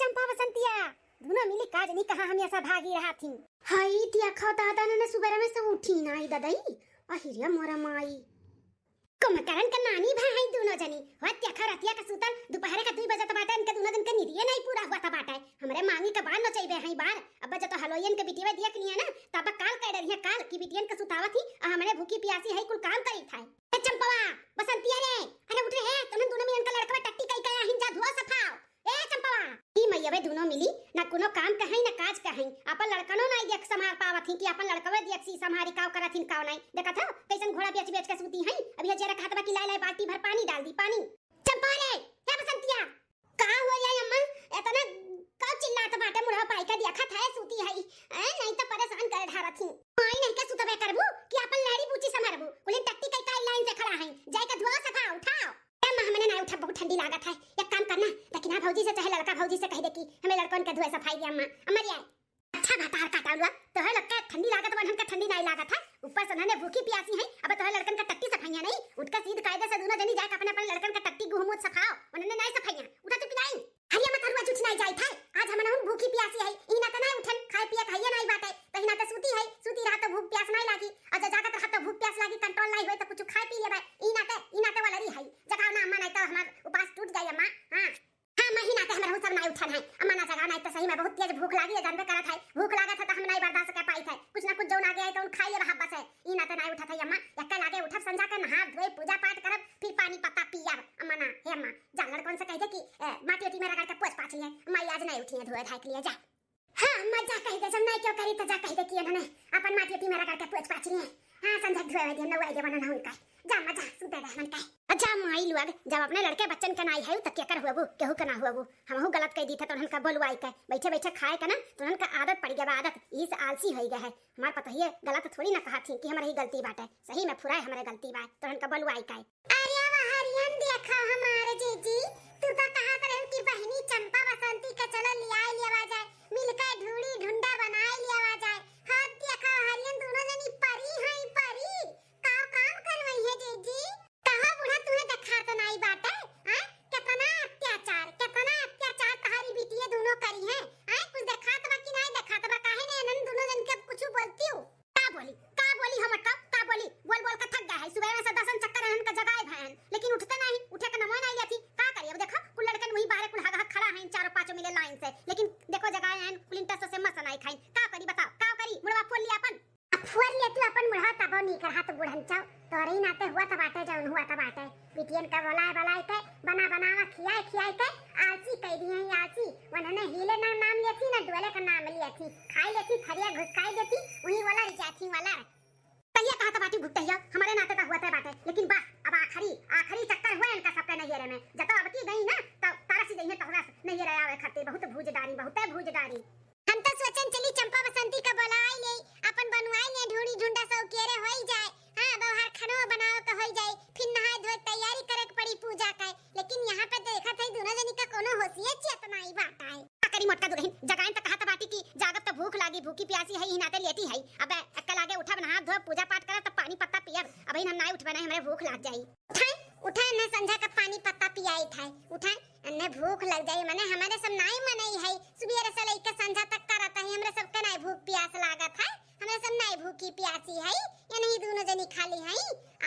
चंपा बसंतिया दोनों मिली काज नहीं कहा हम ऐसा भागी रहा थी। हाय दिया खा दादा ने सुबह में से उठी ना आई दादाई अहिरिया मोरा माई कमकरन का नानी भाई दोनों जनी हत्या खा रतिया का सुतल दोपहर का 2 बजे त बाटा इनके दोनों दिन का निदिए नहीं पूरा हुआ था बाटा हमरे मांगी का बाल न चाहिए हई बार अब जब तो हलोयन के बिटिया दिया कनिया ना तब काल कह रही है काल की बिटियन का सुतावा थी हमरे भूखी प्यासी है कुल काम करी था। ए चंपवा बसंतिया रे अरे उठ रे है तुम दोनों मिलन का लड़का टट्टी कई कया हिंजा धुआ सफाओ। ए चंपवा की मैयवे दोनों मिली ना कोनो काम कहीं ना काज कहीं अपन लड़कनो नहीं देख संभाल पावत थी कि अपन लड़कवे देख सी संभारी काव करथिन काव नहीं देखा था कैसन घोड़ा बेच बेच के सूती है अभी जरा खातवा की लाई लाई बाल्टी भर पानी डाल दी पानी। चंपा रे क्या बसंतिया का हो या अम्मा इतना का चिल्लात बाटे मुढ़ा पाई का देखा था सूती है नहीं तो परेशान कर ढारा थी आई नहीं के सुतबे करबू कि अपन लाड़ी बूची संभारबू कुली टट्टी कई काई लाइन से खड़ा है जाय का धुआ सफा उठाओ। हमने ना उठा बहुत ठंडी लागत है एक काम करना लेकिन हां भौजी से चाहे लड़का भौजी से कह दे कि हमें लड़कन के धुए सफाई दे अम्मा अमर यार अच्छा भातार काटालवा तो है लगता है ठंडी लागत वन का ठंडी नहीं लागत है ऊपर से उन्होंने भूखी प्यासी है अब तो है लड़कन का टट्टी सफाइयां नहीं उठका सीध कायदे से दोनों जनी जाके अपने अपने लड़कन का टट्टी गुहमूत सफाओ उन्होंने नहीं सफाइयां उठा तो पिलाई हरिया मत हरवा चुच नहीं जाई था आज हमन हम भूखी प्यासी है ई ना त नहीं उठन खाए पिए खाइए नहीं बाटे तही ना त सूती रहा तो भूख प्यास नहीं लागी आज जाके तो हाथ भूख प्यास लागी कंट्रोल नहीं होए तो कुछ खाए पी लेबे ई ना त वाला री है जगाओ ना अम्मा नहीं तो हमार उपास टूट जाई अम्मा। हां महीना ते हमरा सब नहीं उठन है अम्मा ना जगाओ नहीं तो सही में बहुत तेज भूख लागी है जानबे करत है भूख लागत है तो हम नहीं बर्दाश्त कर पाई थे कुछ ना कुछ जो ना गया तो उन खाई ले रहा बस है ई ना त नहीं उठत है अम्मा यक्का लागे उठब संजा के नहा धोए पूजा पाठ करब फिर पानी पत्ता पियब अम्मा ना हे अम्मा जा लड़कन से कह दे कि माटी ओटी में रगड़ के पोछ पाछ लिए अम्मा आज नहीं उठी है धोए धाय के लिए जा। हां अम्मा जा कह दे जब नहीं क्यों करी तो जा कह दे कि उन्होंने अपन माटी ओटी में रगड़ के पोछ पाछ लिए हां संजा धोए दे नवाई दे बना उनका जा मजा सुते दे मन का अच्छा माई लोग जब अपने लड़के बच्चन के नाई है त क्या कर हुआबू केहू के ना हुआबू हमहू गलत कह दी थे तो उनका बोलवाई के बैठे बैठे खाए का ना तो उनका आदत पड़ गया आदत इस आलसी हो गया है हमार पता ही गलत थोड़ी ना कहा थी कि हमारी गलती बात है सही में फुराए हमारे गलती बात तो उनका बोलवाई का अरे हरियन देखा हमारे जीजी तू तो कहा पर उनकी बहनी चंपा बसंती का चलो लिया लिया जाए मिलकर ढूंढी ढूंढा बनाए लिया जाए हाथ देखा हरियन दोनों जनी परी है परी काम करवई है जीजी कहां बुढ़ा तुम्हें देखा तो नहीं बात है हां कितना अत्याचार तुम्हारी बिटिया दोनों करी है हां कुछ देखा तो बाकी नहीं देखा तो काहे ने नन दोनों जन के कुछ बोलती हो का बोली हम का बोली बोल बोल के थक गया है सुबह में से दसन चक्कर है उनका जगाए भैन लेकिन उठते नहीं उठे का नमो नहीं लेती का करिए अब देखो कुल लड़कन वही बाहर कुल हगा खड़ा है चारों पांचों मिले लाइन से लेकिन देखो जगाए हैं कुलिंटा से मस नहीं खाई का करी बताओ का करी मुड़वा फोड़ लिया अपन फोड़ ले तू अपन मुड़ा तब नहीं कर हाथ बुढ़न चाव तोरे ही नाते हुआ त बाटे जौन हुआ त बाटे बिटियन का बोलाए के बनावा खियाए के आलसी कह दी है आलसी उन्होंने हिले ना नाम लेती ना डोले का नाम लिया थी खाई लेती फरिया घुसकाई देती वही वाला रिचाथी वाला कहिए कहा त बाटी घुटैया हमारे नाते का हुआ त बाटे लेकिन बस अब आखिरी चक्कर हुआ इनका सबके नैहरे में जब अब की गई ना तो तारा सी गई है तोरा नैहरे आवे खातिर बहुत भूजदारी हम तो सोचन चली चंपा बसंती का बोलाई ले अपन बनवाई ले ढूंढी ढूंढा सब केरे होई जाए हां बाहर खाना बनाओ तो होई जाए फिर नहाए धोए तैयारी करे के पड़ी पूजा का लेकिन यहां पे देखा थे दोनों जनी का कोनो होशिए चेतना ही बात है करी मोटका दुरहिन जगाएं त कहा त बाटी की जागब त भूख लागी भूखी प्यासी है ही नाते लेती है अब अक्का लागे उठा नहा धोए पूजा पाठ करे त पानी पत्ता पियब अभी हम नहीं उठबे नहीं हमरे भूख लग जाई उठाए न संझा का पानी पत्ता पियाई था उठाए अन्ने भूख लग जाई माने हमारे सब नहीं मनई है सुबह से लेके संझा तक करता है हमरे सबके नहीं भूख प्यास लागत है हमरे सब नहीं भूखी प्यासी है या नहीं दोनों जनी खाली है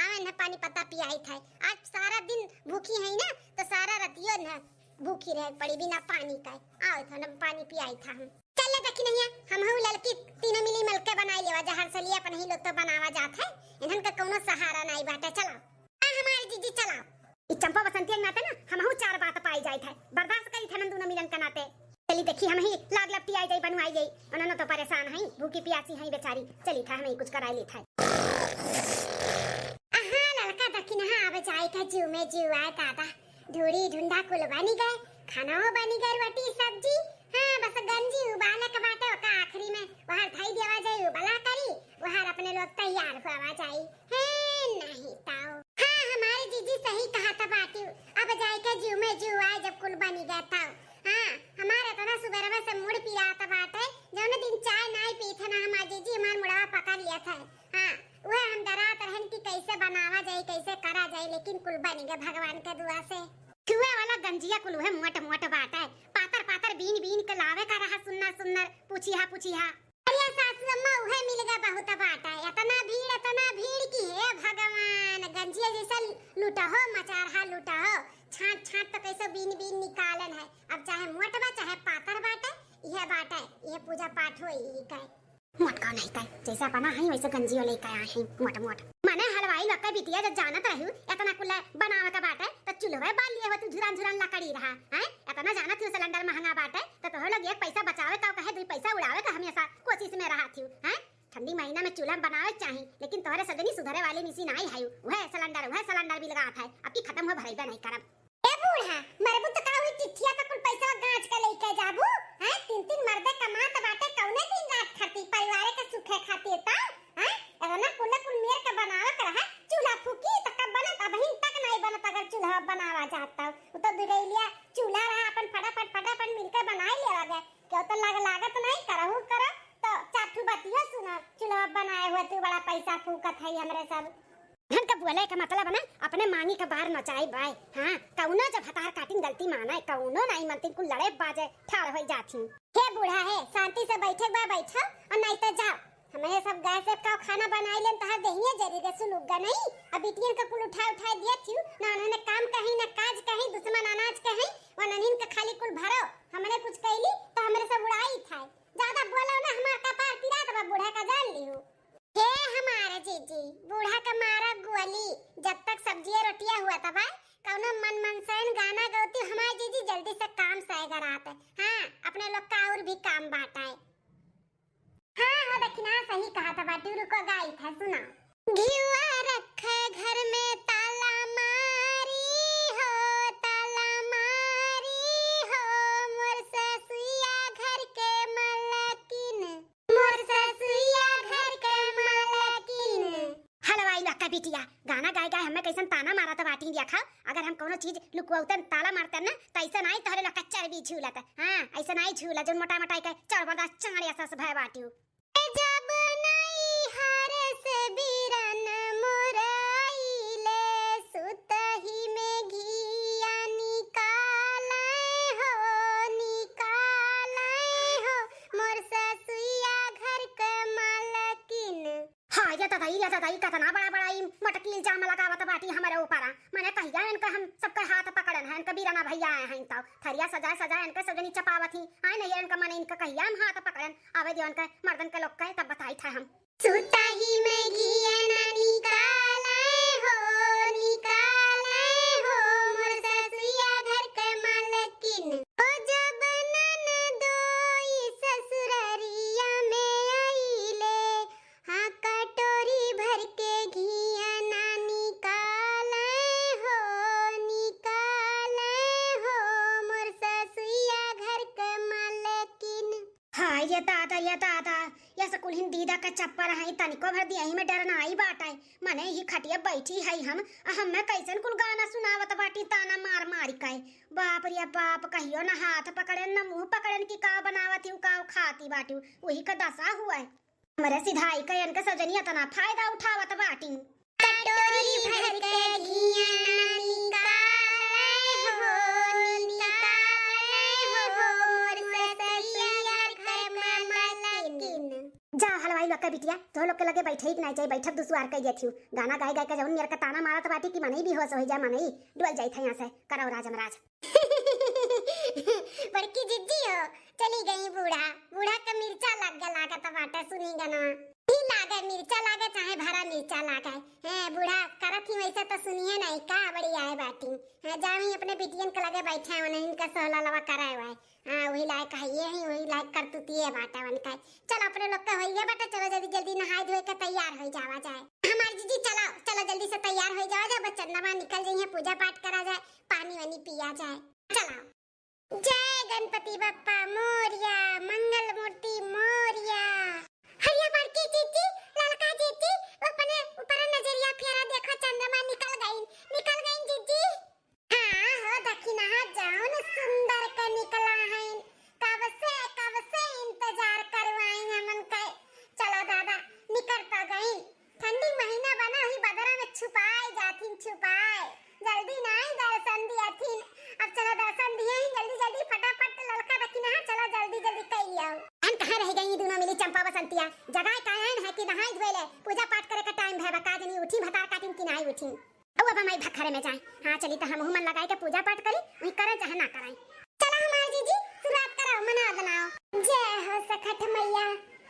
आवे न पानी पत्ता पियाई था आज सारा दिन भूखी है ना तो सारा रातियो न भूखी रह पड़ी बिना पानी का आओ था न पानी पियाई था हम चल देखी नहीं हम हूं लड़की तीनों मिली मिलके बनाई लेवा जहर से लिया अपन ही लोग तो बनावा जात है इनन का कोनो सहारा नहीं बाटे चलो हमारी जीजी चलाओ ई चंपा बसंती नाते ना हमहु चार बात पाई जाई था बर्दाश्त करी थनन दोनों मिलन का नाते चली देखी हम ही लाग लपटी आई जाई बनवाई जाई उन्होंने तो परेशान है भूखी प्यासी है बेचारी चली था हमें कुछ कराई ली था हां लड़का दखी ना आवे जाई का जीव में जीव आए दादा ढूंढी ढूंढा कुल बनी गए खाना हो बनी गई रोटी सब्जी हां बस गंजी उबाले के बाटे का आखिरी में वहां थाई देवा जाई उबाला करी वहां अपने लोग तैयार होवा जाई है नहीं ताओ हमारी जीजी सही कहा था बाटी अब जाए के जीव में जीव आए जब कुल बनी गया था हां हमारे तो ना सुबह में से मुड़ पिया था बाटे जौन दिन चाय नहीं पी था ना हमारी जीजी हमार मुड़वा पकड़ लिया था हां वो हम डरात रहन कि कैसे बनावा जाए कैसे करा जाए लेकिन कुल बन गया भगवान के दुआ से कुएं वाला गंजिया कुल है मोट मोट बाटा है पातर पातर बीन सुंदर पूछी हा अरे सासू अम्मा उहे मिल गया बहुत बाटा है इतना भीड़ की है भगवान गंजिया जैसा लूटा हो मचारहा लूटा हो छाट तो कैसे बीन निकालन है अब चाहे मोट बा चाहे पातर बाटा यह बाटा है यह पूजा पाठ होई का मोट का नहीं का जैसा बना है वैसे गंजी वाले का है मोट माने हलवाई लक्का बिटिया जब जानत रहू इतना कुल बनावे का बाटा तो चूल्हा बाल लिए हो तू झुरान लकड़ी रहा हैं इतना जानत हो सिलेंडर महंगा बाटा तो तोहर लगे एक पैसा बचावे का कहे दो पैसा उड़ावे का हमेशा कोशिश में रहा थी हैं ठंडी महीना में चूल्हा बनावे चाहिए लेकिन तोहरे सजनी सुधरे वाली मिसी नहीं है वह सिलेंडर भी लगा था अब की खत्म हो भरेबे नहीं करब ए बूढ़ा मरबू तो का हुई चिट्ठिया का कुल पैसा गांच के लेके जाबू हैं तीन मर्दे कमात बाटे कौने दिन रात खाती परिवार के सुखे खाती ता हैं एना कुल मेर के बनावे कर है चूल्हा फूकी त कब बनत अब हिन तक नहीं बनत अगर चूल्हा बनावा जाता उ तो बिगैलिया चूल्हा रहा अपन फटाफट मिलकर बनाई लेवा गए क्यों तो लागत नहीं करहु कर तो चाठू बतिया सुना चूल्हा बनाए हुए तू बड़ा पैसा फूकत है हमरे सब धन का बोले का मतलब ना अपने मांगी का बाहर नचाई बाय हां कौनो जब हतार काटिन गलती माना है कौनो नहीं मनती कुल लड़े बाजे ठाड़ होई जाती हे बूढ़ा है शांति से बैठे बा बैठो और नहीं तो जाओ हमें सब गाय से का खाना बनाई लेन तहार देहिए जरी रे सुलुगा नहीं अब बिटियन का कुल उठा दिया थी ना उन्होंने काम कहीं ना काज कहीं दुश्मन अनाज कहीं और ननीन का खाली कुल भरो हमने कुछ कहली तो हमरे सब उड़ाई था ज्यादा बोलो ना हमार कपार पिरा तब बूढ़ा का जान लियो हे हमारे जीजी बूढ़ा का मारा गोली जब तक सब्जियां रोटियां हुआ तब कौनो मनसन गाना गाती हमारे जीजी जल्दी से काम सह कराते हां अपने लोग का और भी काम बांटा है हां हो देखना सही कहा था बाटी रुको गाई था सुना घिवा रखे घर में ताला मारी हो मोर ससुया घर के मलकिन मोर ससुया घर के मलकिन हलवाई लक्का बिटिया गाना गाय हमें कैसन ताना मारा था बाटी दिया खा अगर हम कोनो चीज लुकवाते ताला मारते ना तो ऐसा नहीं तोहरे लक्का चर्बी झूलत हां ऐसा नहीं झूला जो मोटा के चढ़बदा चांड़िया सस भय बाटियो जब नहीं हारे से बीरन मोराइले सुतही में घिया निकाले हो मोर ससुया घर के मालकिन हां ये दादाई कतना बड़ा मटकी इल्जाम लगावत बाटी हमारे ऊपर माने कहिया इनका हम सबका हाथ पकड़न है इनका बीराना भैया आए हैं तो थरिया सजा इनका सजनी चपावत ही आए नहीं इनका माने इनका कहिया हम हाथ पकड़न आवे दियो इनका मर्दन के लोग कहे तब बताई था हम सुताही में घिया ना निकाले हो मोर ससुया घर के मालकिन ओ जब ननदोई ससुररिया में आइले हां कटोरी भर के घिया ना निकाले हो मोर ससुया घर के मालकिन हां ये दादा या सकुल हिंदी दा का चप्पल है तनिको भर दिया ही में डर ना आई बाटा है माने ही खटिया बैठी है हम मैं कैसन कुल गाना सुनावत बाटी ताना मार के बाप रे बाप कहियो ना हाथ पकड़न ना मुंह पकड़न की का बनावत हूं का खाती बाटी वही का दशा हुआ है हमरे सिधाई के इनके सजनिया तना फायदा उठावत बाटी कटोरी भर के घिया निकाले हो मोर ससुया घर में मलकिन जा हलवाई लक्का बिटिया तो लोग के लगे बैठे ही नहीं चाहिए बैठक दुसवार कह दिया थी गाना गाय के जौन मेरे का ताना मारत बाटी कि मने भी होश हो जा मने डुल जाई था यहां से करो राजमराज बड़की जिज्जी हो चली गई बूढ़ा का मिर्चा लागत बाटा सुनी गाना ही लागे मिर्चा लागे चाहे भरा मिर्चा लागे हैं बूढ़ा करत ही वैसे तो सुनिए नहीं का बड़ी आए बाटी हां जामी अपने बिटियन के लगे बैठे हैं उन्हें इनका सहला लवा कराए हुआ है हां वही लायक कहिए ही वही लायक करतुती है बाटा वन का चल अपने लोग का होइए बेटा चलो जल्दी नहाए धोए के तैयार हो जावा जाए हमारी जीजी चलो जल्दी से तैयार हो जाओ जब चंदमा निकल जाइए पूजा पाठ करा जाए पानी वानी पिया जाए चलो जय गणपति बप्पा मोरिया मंगल मूर्ति मोरिया हरिया बड़की जीजी ललका जीजी अपने ऊपर नजरिया फेरा देखो चंद्रमा निकल गई जीजी हां हो दखिना जाओ न सुंदर के निकला है कब से इंतजार करवाई हमन के चलो दादा निकल तो गई ठंडी महीना बना ही बदरा में छुपाए जल्दी नहीं दर्शन दिया थी अब चलो दर्शन दिए ही जल्दी फटाफट ललका दखिना चलो जल्दी कई आओ बनतिया जगह टाइम है कि नहाई धोले पूजा पाठ करे का टाइम है बका जनी उठी भतार काटिन कि नहीं उठी अब हमारी भखरे में जाए। हां चली तो हम मन लगाई के पूजा पाठ करी वही करे चाहे ना कराई। चला हमार जीजी शुरुआत करो मना बनाओ। जय हो सखट मैया।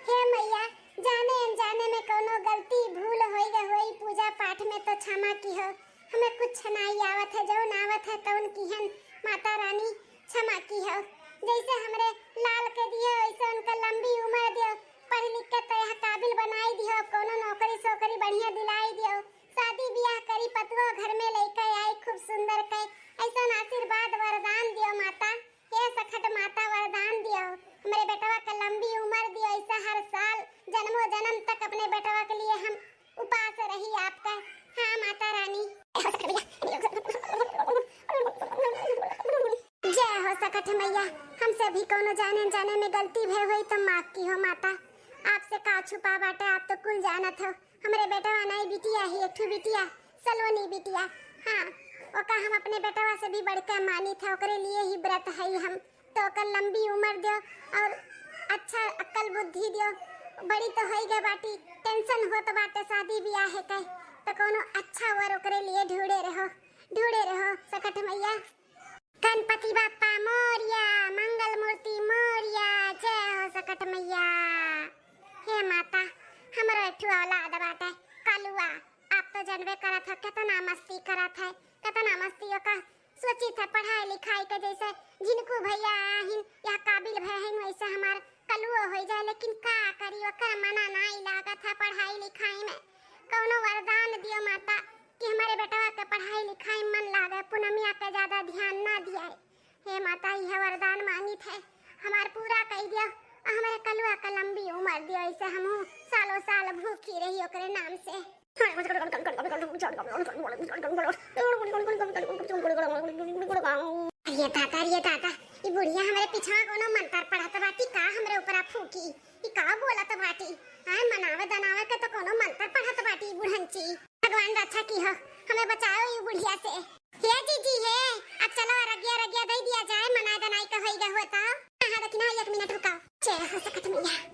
हे मैया जाने अनजाने में कोनो गलती भूल होई पूजा पाठ में तो क्षमा की हो। हमें कुछ नहीं आवत है जो आवत है तौन किहन माता रानी क्षमा की हो। जैसे हमरे लाल के दियो वैसे उनका लंबी उम्र दियो पढ़ लिख के तो यह काबिल बनाई दियो कोनो नौकरी सोकरी बढ़िया दिलाई दियो शादी ब्याह करी पतवा घर में लेके आई खूब सुंदर के ऐसा आशीर्वाद वरदान दियो माता। हे सखट माता वरदान दियो हमारे बेटवा का लंबी उम्र दियो ऐसा हर साल जन्मों जन्म तक अपने बेटवा के लिए हम उपास रही आपका। हाँ माता रानी। जय हो सखट मैया। हमसे भी कोनो जाने जाने में गलती भय हुई तो माफ की हो माता। आपसे का छुपा बाटे आप तो कुल जानत हो। हमरे बेटवा नहीं बिटिया ही एक बिटिया सलोनी बिटिया। हाँ ओका हम अपने बेटवा से भी बढ़कर मानी था ओकरे लिए ही व्रत है हम तो ओकर लंबी उम्र दियो और अच्छा अक्ल बुद्धि दियो। बड़ी तो होई गए बाटी टेंशन हो तो बाटे शादी ब्याह है कह तो कोनो अच्छा वर ओकरे लिए ढूंढे रहो सखट मैया। गणपति बाप्पा मोरिया मंगल मूर्ति मोरिया। जय हो सकट मैया। हे माता हमरो एठू औलाद बाटे कालुआ आप तो जनबे करत हो कितना मस्ती करत है कितना मस्तियों का सोची था पढ़ाई लिखाई के जैसे जिनको भैया आहिन या काबिल भहिन वैसे हमार कलुआ हो जाए लेकिन का करी ओकर मना नहीं लागत है पढ़ाई लिखाई में। कोनो वरदान दियो माता कि हमारे बेटवा के पढ़ाई लिखाई मन लागे पूनमिया के ज्यादा ध्यान ना दिया। हे माता यह वरदान मांगी थे हमार पूरा कर दियो हमारे कलुआ का लंबी उम्र दियो ऐसे हम सालों साल भूखी रही ओकरे नाम से। ये दादा ये बुढ़िया हमारे पीछा कोनो मंत्र पढ़त बाटी का हमरे ऊपर फूकी ई का बोलत बाटी। हां मनावे दनावे के तो कोनो मंत्र पढ़त बाटी बुढ़ंची। भगवान रक्षा की हो हमें बचाओ ये बुढ़िया से। हे जीजी हे अब चलो रगिया दे दिया जाए मना दनाई का होइगा होता। हां देखना 1 मिनट रुकाओ। जय हो सकत मैया।